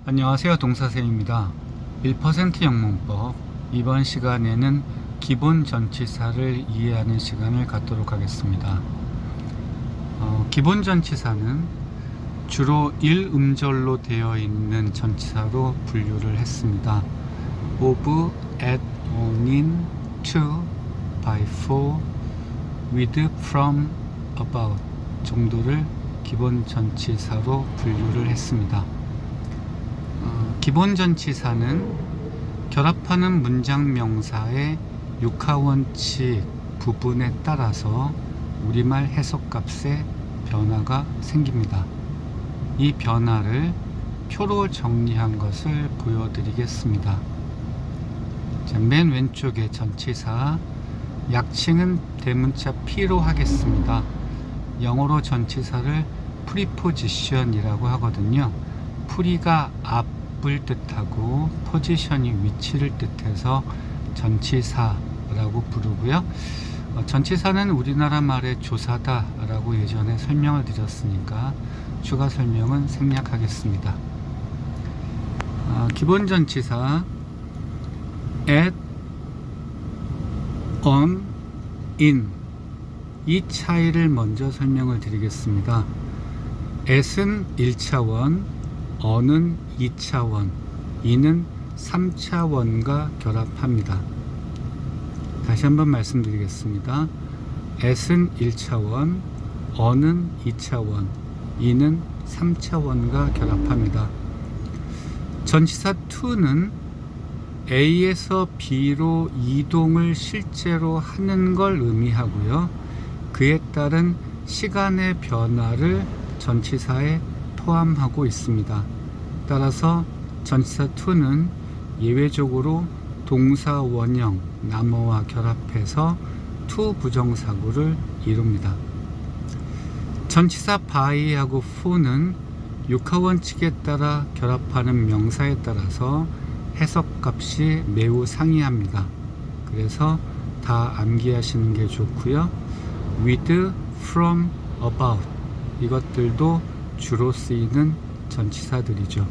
안녕하세요. 동사쌤입니다. 1% 영문법 이번 시간에는 기본 전치사를 이해하는 시간을 갖도록 하겠습니다. 기본 전치사는 주로 1음절로 되어 있는 전치사로 분류를 했습니다. of, at, on, in, to, by, for, with, from, about 정도를 기본 전치사로 분류를 했습니다. 기본 전치사는 결합하는 문장 명사의 육하원칙 부분에 따라서 우리말 해석값의 변화가 생깁니다. 이 변화를 표로 정리한 것을 보여드리겠습니다. 맨 왼쪽에 전치사 약칭은 대문자 P로 하겠습니다. 영어로 전치사를 프리포지션이라고 하거든요. 프리가 앞을 뜻하고 포지션이 위치를 뜻해서 전치사라고 부르고요. 전치사는 우리나라 말의 조사다 라고 예전에 설명을 드렸으니까 추가 설명은 생략하겠습니다. 기본 전치사 at, on, in 이 차이를 먼저 설명을 드리겠습니다. at은 1차원, on은 2차원, in은 3차원과 결합합니다. 다시 한번 말씀드리겠습니다. at은 1차원, on은 2차원, in은 3차원과 결합합니다. 전치사 to는 A에서 B로 이동을 실제로 하는 걸 의미하고요. 그에 따른 시간의 변화를 전치사에 포함하고 있습니다. 따라서 전치사 to는 예외적으로 동사 원형 나머와 결합해서 to 부정사구를 이룹니다. 전치사 by하고 for는 육하원칙에 따라 결합하는 명사에 따라서 해석값이 매우 상이합니다. 그래서 다 암기하시는 게 좋고요. with, from, about 이것들도 주로 쓰이는 전치사들이죠.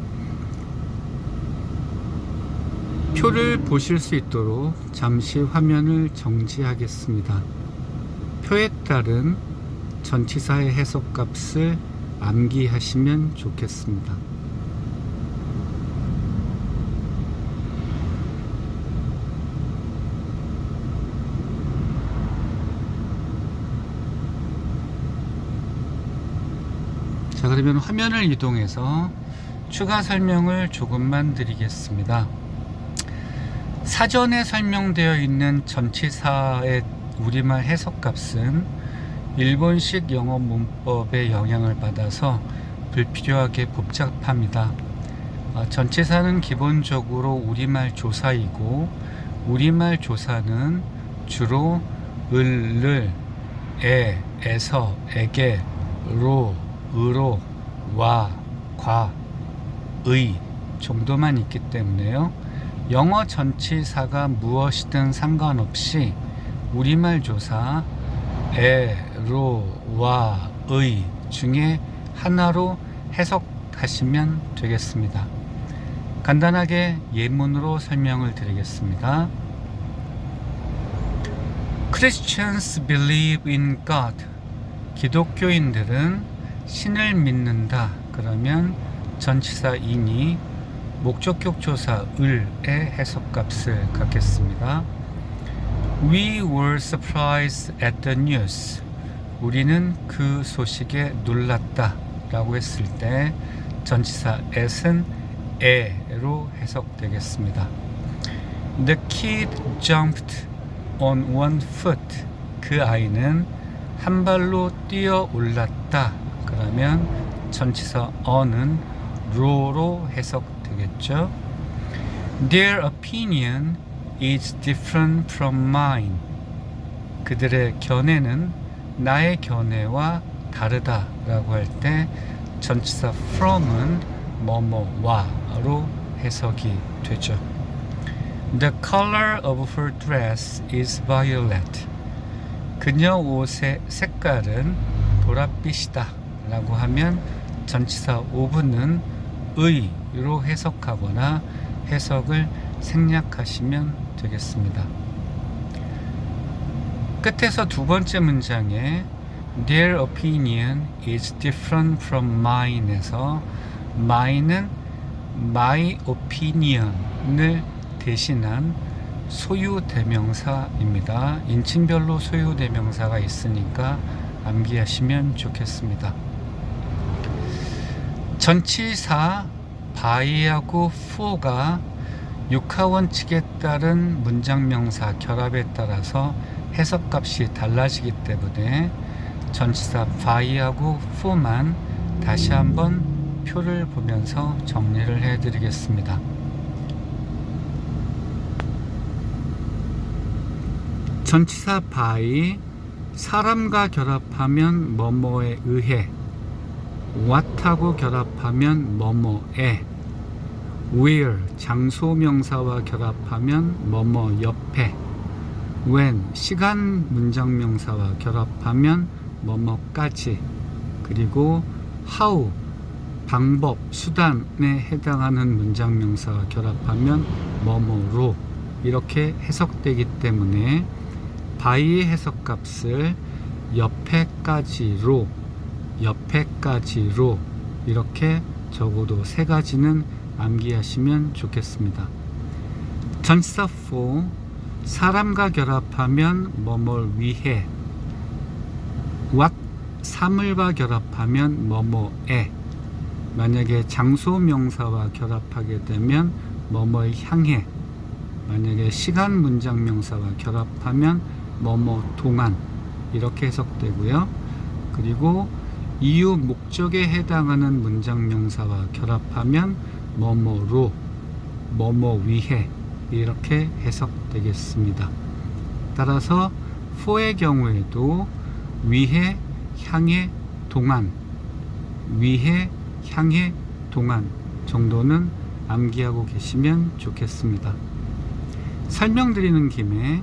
표를 보실 수 있도록 잠시 화면을 정지하겠습니다. 표에 따른 전치사의 해석값을 암기하시면 좋겠습니다. 자, 그러면 화면을 이동해서 추가 설명을 조금만 드리겠습니다. 사전에 설명되어 있는 전치사의 우리말 해석값은 일본식 영어 문법의 영향을 받아서 불필요하게 복잡합니다. 전치사는 기본적으로 우리말 조사이고 우리말 조사는 주로 을, 에서, 에게, 로, 으로, 와, 과, 의 정도만 있기 때문에요. 영어 전치사가 무엇이든 상관없이 우리말 조사 에, 로, 와, 의 중에 하나로 해석하시면 되겠습니다. 간단하게 예문으로 설명을 드리겠습니다. Christians believe in God. 기독교인들은 신을 믿는다. 그러면 전치사 in이 목적격 조사 을의 해석값을 갖겠습니다. We were surprised at the news. 우리는 그 소식에 놀랐다 라고 했을 때 전치사 at은 e로 해석되겠습니다. The kid jumped on one foot. 그 아이는 한 발로 뛰어 올랐다. 그러면 전치사 on은 ro로 해석되겠죠. Their opinion is different from mine. 그들의 견해는 나의 견해와 다르다 라고 할 때 전치사 from은 뭐뭐와로 해석이 되죠. The color of her dress is violet. 그녀 옷의 색깔은 보랏빛이다 라고 하면 전치사 of는 의로 해석하거나 해석을 생략하시면 되겠습니다. 끝에서 두 번째 문장에 Their opinion is different from mine에서 mine은 my opinion을 대신한 소유 대명사입니다. 인칭별로 소유 대명사가 있으니까 암기하시면 좋겠습니다. 전치사 by하고 for가 육하원칙에 따른 문장명사 결합에 따라서 해석값이 달라지기 때문에 전치사 by하고 for만 다시 한번 표를 보면서 정리를 해드리겠습니다. 전치사 by 사람과 결합하면 뭐뭐에 의해, what하고 결합하면 뭐뭐에, where 장소명사와 결합하면 뭐뭐 옆에, when 시간 문장명사와 결합하면 뭐뭐까지, 그리고 how 방법, 수단에 해당하는 문장명사와 결합하면 뭐뭐로 이렇게 해석되기 때문에 by의 해석값을 옆에까지로 이렇게 적어도 세 가지는 암기하시면 좋겠습니다. 전치사 for 사람과 결합하면 뭐뭘 위해, what 사물과 결합하면 뭐뭐에, 만약에 장소 명사와 결합하게 되면 뭐뭘 향해, 만약에 시간 문장 명사와 결합하면 뭐뭐 동안 이렇게 해석되고요. 그리고 이유 목적에 해당하는 문장 명사와 결합하면 뭐뭐로, 뭐뭐 위해 이렇게 해석되겠습니다. 따라서 for의 경우에도 위해, 향해, 동안, 위해, 향해, 동안 정도는 암기하고 계시면 좋겠습니다. 설명드리는 김에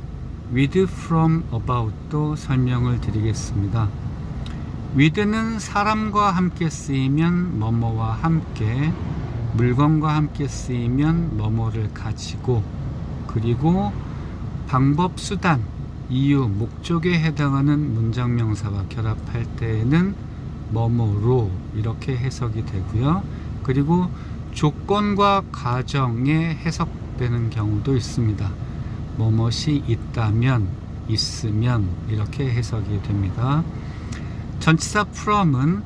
with, from, about도 설명을 드리겠습니다. with는 사람과 함께 쓰이면 뭐뭐와 함께, 물건과 함께 쓰이면 뭐뭐를 가지고, 그리고 방법, 수단, 이유, 목적에 해당하는 문장명사와 결합할 때에는 뭐뭐로 이렇게 해석이 되고요. 그리고 조건과 가정에 해석되는 경우도 있습니다. 뭐뭇이 있다면, 있으면 이렇게 해석이 됩니다. 전치사 from은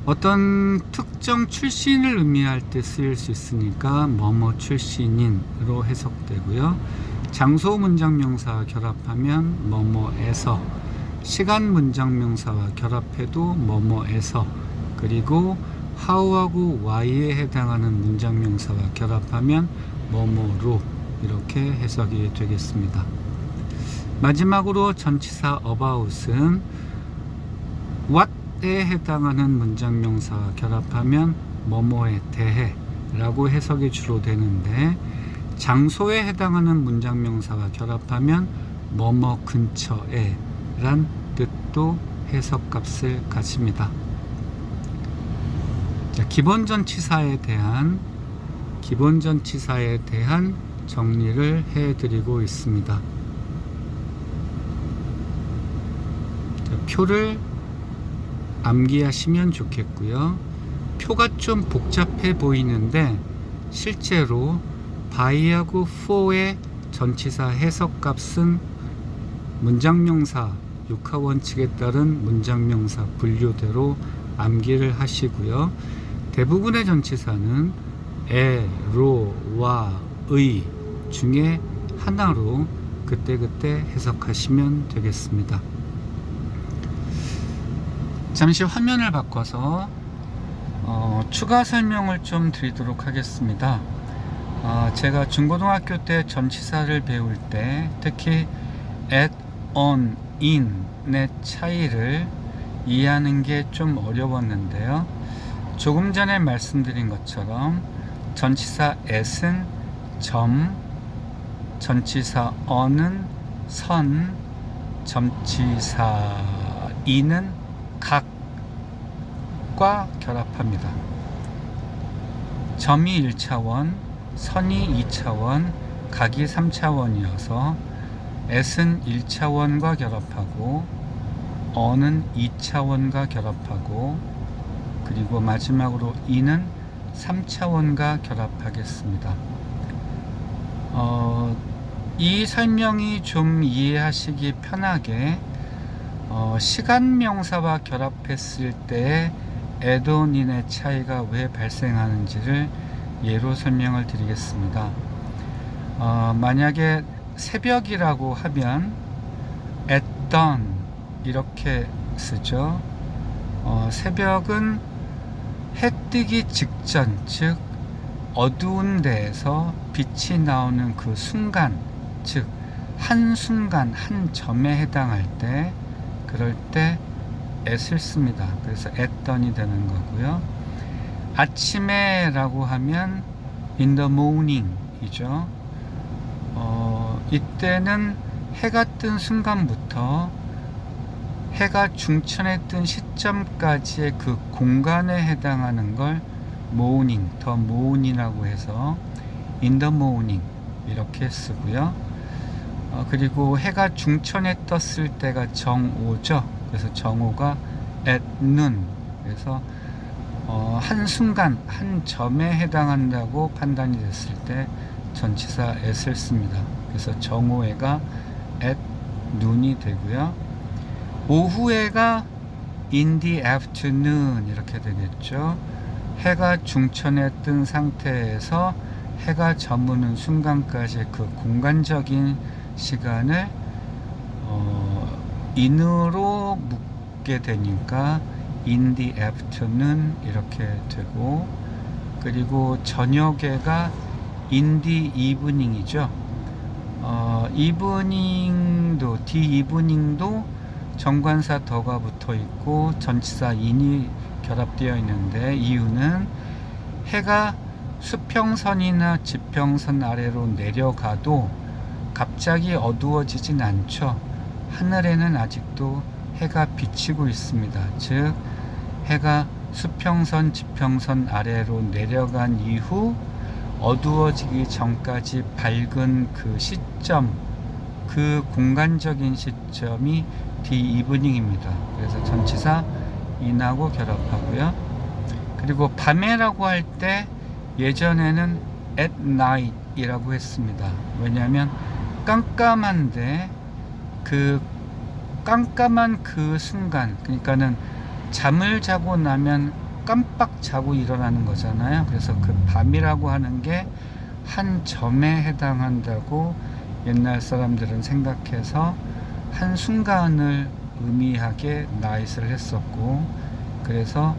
어떤 특정 출신을 의미할 때 쓰일 수 있으니까 뭐뭐 출신인으로 해석되고요. 장소 문장명사와 결합하면 뭐뭐에서, 시간 문장명사와 결합해도 뭐뭐에서, 그리고 how하고 why에 해당하는 문장명사와 결합하면 뭐뭐로 이렇게 해석이 되겠습니다. 마지막으로 전치사 about은 what에 해당하는 문장명사와 결합하면 뭐뭐에 대해 라고 해석이 주로 되는데, 장소에 해당하는 문장명사와 결합하면 뭐뭐 근처에 란 뜻도 해석값을 가집니다. 자, 기본 전치사에 대한 정리를 해드리고 있습니다. 자, 표를 암기하시면 좋겠고요. 표가 좀 복잡해 보이는데 실제로 by하고 for의 전치사 해석값은 문장명사 육하원칙에 따른 문장명사 분류대로 암기를 하시고요. 대부분의 전치사는 에, 로, 와, 의 중에 하나로 그때그때 해석하시면 되겠습니다. 잠시 화면을 바꿔서 추가 설명을 좀 드리도록 하겠습니다. 제가 중고등학교 때 전치사를 배울 때 특히 at, on, in의 차이를 이해하는 게 좀 어려웠는데요. 조금 전에 말씀드린 것처럼 전치사 at은 점, 전치사 on은 선, 전치사 in은 각과 결합합니다. 점이 1차원, 선이 2차원, 각이 3차원이어서 S는 1차원과 결합하고 N은 2차원과 결합하고 그리고 마지막으로 E는 3차원과 결합하겠습니다. 이 설명이 좀 이해하시기 편하게 시간 명사와 결합했을 때 애돈인의 차이가 왜 발생하는지를 예로 설명을 드리겠습니다. 만약에 새벽이라고 하면 at dawn 이렇게 쓰죠. 새벽은 해 뜨기 직전, 즉 어두운 데에서 빛이 나오는 그 순간, 즉 한순간 한 점에 해당할 때, 그럴 때 at을 씁니다. 그래서 at dawn이 되는 거고요. 아침에 라고 하면 in the morning 이죠. 이때는 해가 뜬 순간부터 해가 중천에 뜬 시점까지의 그 공간에 해당하는 걸 morning, the morning이라고 해서 in the morning 이렇게 쓰고요. 그리고 해가 중천에 떴을 때가 정오죠. 그래서 정오가 at noon. 그래서 한순간 한 점에 해당한다고 판단이 됐을 때 전치사 at을 씁니다. 그래서 정오해가 at noon이 되고요. 오후해가 in the afternoon 이렇게 되겠죠. 해가 중천에 뜬 상태에서 해가 저무는 순간까지 그 공간적인 시간을 in으로 묶게 되니까 in the afternoon 이렇게 되고, 그리고 저녁에가 in the evening이죠. evening도 the evening도 정관사 더가 붙어 있고 전치사 in이 결합되어 있는데, 이유는 해가 수평선이나 지평선 아래로 내려가도 갑자기 어두워지진 않죠. 하늘에는 아직도 해가 비치고 있습니다. 즉 해가 수평선, 지평선 아래로 내려간 이후 어두워지기 전까지 밝은 그 시점, 그 공간적인 시점이 the evening입니다. 그래서 전치사 in하고 결합하고요. 그리고 밤에라고 할 때 예전에는 at night 이라고 했습니다. 왜냐하면 깜깜한데 그 깜깜한 그 순간, 그러니까는 잠을 자고 나면 깜빡 자고 일어나는 거잖아요. 그래서 그 밤이라고 하는 게 한 점에 해당한다고 옛날 사람들은 생각해서 한 순간을 의미하게 night을 했었고, 그래서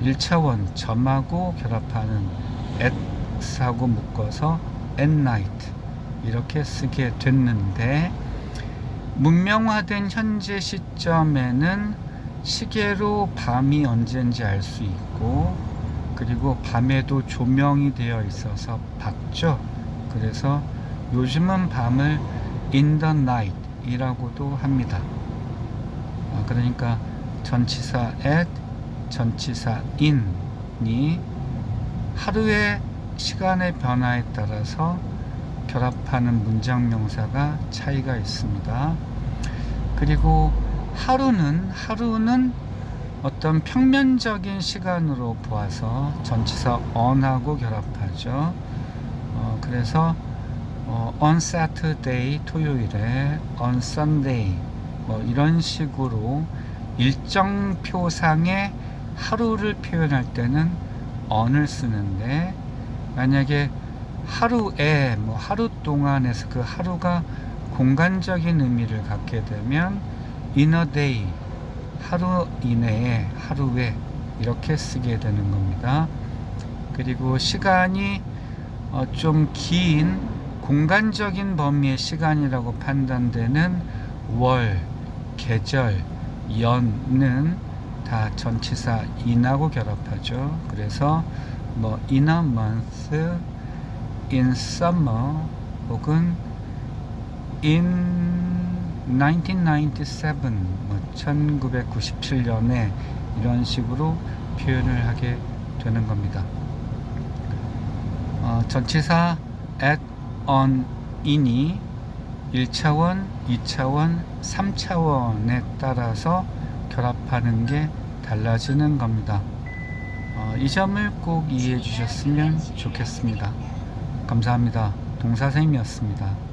1차원 점하고 결합하는 at하고 묶어서 at night 이렇게 쓰게 됐는데, 문명화된 현재 시점에는 시계로 밤이 언제인지 알 수 있고, 그리고 밤에도 조명이 되어 있어서 밝죠. 그래서 요즘은 밤을 in the night 이라고도 합니다. 그러니까 전치사 at, 전치사 in이 하루의 시간의 변화에 따라서 결합하는 문장 명사가 차이가 있습니다. 그리고 하루는 어떤 평면적인 시간으로 보아서 전치사 on하고 결합하죠. 그래서 on Saturday 토요일에, on Sunday 뭐 이런 식으로 일정표상의 하루를 표현할 때는 on을 쓰는데, 만약에 하루에 하루 동안에서 그 하루가 공간적인 의미를 갖게 되면 in a day 하루 이내에, 하루에 이렇게 쓰게 되는 겁니다. 그리고 시간이 좀 긴 공간적인 범위의 시간이라고 판단되는 월, 계절, 연은 다 전치사 in하고 결합하죠. 그래서 in a month, in summer, 혹은 in 1997, 1997년에 이런 식으로 표현을 하게 되는 겁니다. 전치사 at, on, in이 1차원, 2차원, 3차원에 따라서 결합하는 게 달라지는 겁니다. 이 점을 꼭 이해해 주셨으면 좋겠습니다. 감사합니다. 동사쌤이었습니다.